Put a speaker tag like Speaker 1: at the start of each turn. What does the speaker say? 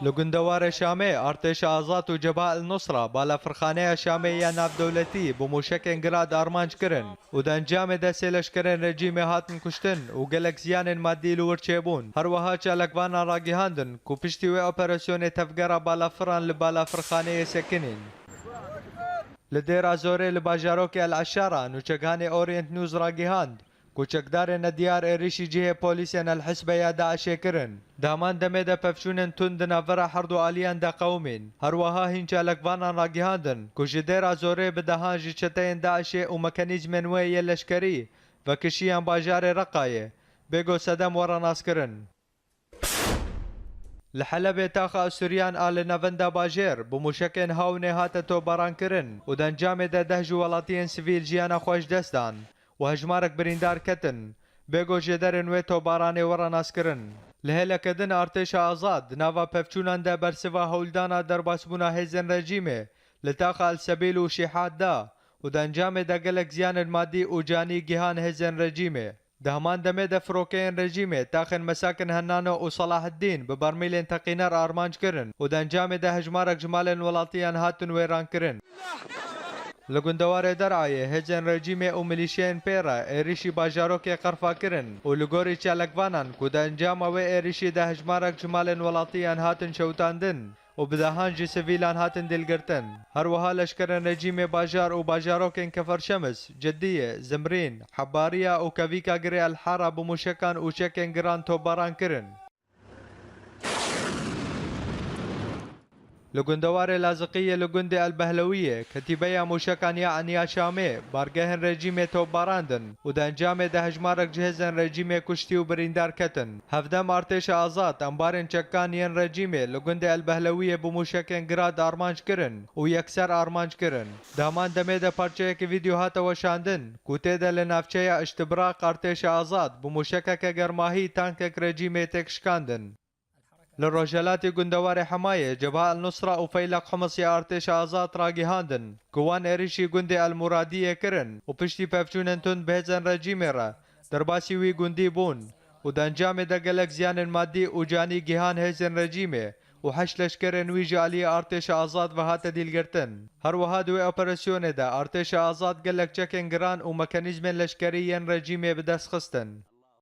Speaker 1: لگندوار شامی ارتش آزاد و جبهه النصره بالا فرخانه شامی یا ناف دولتی بموشکن گراد آرمانج کرن و دنجام دست لشکرین رژیم هاتن کشتن و گلک زیان مادی لورچه بون هر وها چالکوانا راگیهاندن کو پشتی و اپراسیون تفگرا بالا فران لبالا فرخانه سکنین لدير زوري لباجاروك العشارة نوشكهاني اورينت نيوز راجيهاند كوچکدار ندیار ایریشی جه پولیسین الحسبه یا داعش کرن دامان دمه دا پفشونن تند نافرا حردو آلیان دا قومین هر وها هین چالکوانان راگیهاندن کجدیر زوره بدهان جچتین داعش و مکانیزم وی یلشکری و کشیان باجار رقایه بگو صدم ورا ناس کرن لحلب تاخا سوريان آل نافندا باجير بمشكن هاوني هاتتو باران كرن و دنجام دا دهجو ولاتين سيفيل جيانا خوش دستان و هجمارك بريندار كتن بيگو جدرن ويتو باراني ورا ناس كرن لهلا كدن ارتش آزاد نافا پفچونان دا برسوا هولدانا در باسبونا هزن رجيمه لتاخا السبيل و شيحات دا و دنجام دا قلق زيان المادي و جاني جهان هزن رجيمه دهمان دمه دا فروكين رجيمه تاخن مساكن هنانو و صلاح الدين ببرميلين تقينار آرمانج كرن و دنجام دا هجمارك جمالين ولاتيان هاتن ويران كرن لگندوار درعایه هجن رژیم و ملیشین پیرا ایریشی باجاروک قرفا کرن و لگوری چالکوانان کو دا انجام و ایریشی دا هجمارک جمالن ولاتیان هاتن شوتاندن و بدهان جی سویلان هاتن دلگرتن هر وها لشکرن رژیم باجار و باجاروکن کفر شمس جدیه زمرین حباریا و کویکا گری الحارة بمشکان و چکن گران توباران کرن لگندوار لازقية لگند البهلوية كتيبية موشكان يعني شامي بارگهن رژیم توباراندن و دا انجام دا هجمارك جهزن رژیم کشتی و بریندار کتن هفدم ارتش آزاد انبارن چکان ين رژیم لگند البهلوية بموشكن گراد آرمانج کرن و یکسر آرمانج کرن دامان دمه دا پرچه که ویدیو هاتا وشاندن کوته دا لنافچه اشتبراق ارتش آزاد بموشكك گرماهی تانکك رژیم تکشکاندن للرجالات گندوار حماية جبهة النصرة وفيلق حمصي ارتش آزاد راگيهاندن كوان اريشي گند المرادية كرن وپشتي پفچونن تند بهزن رژيمه را درباسي وي گندي بون و دانجام دا گلک زيان مادي و جاني جهان هزن رژيمه و حش لشکرن وي جالي ارتش آزاد و هات ديلگرتن هر وها دوي اپراسيون دا ارتش آزاد گلک چکن گران و مكانيزم لشکريين رژيمه بدست خستن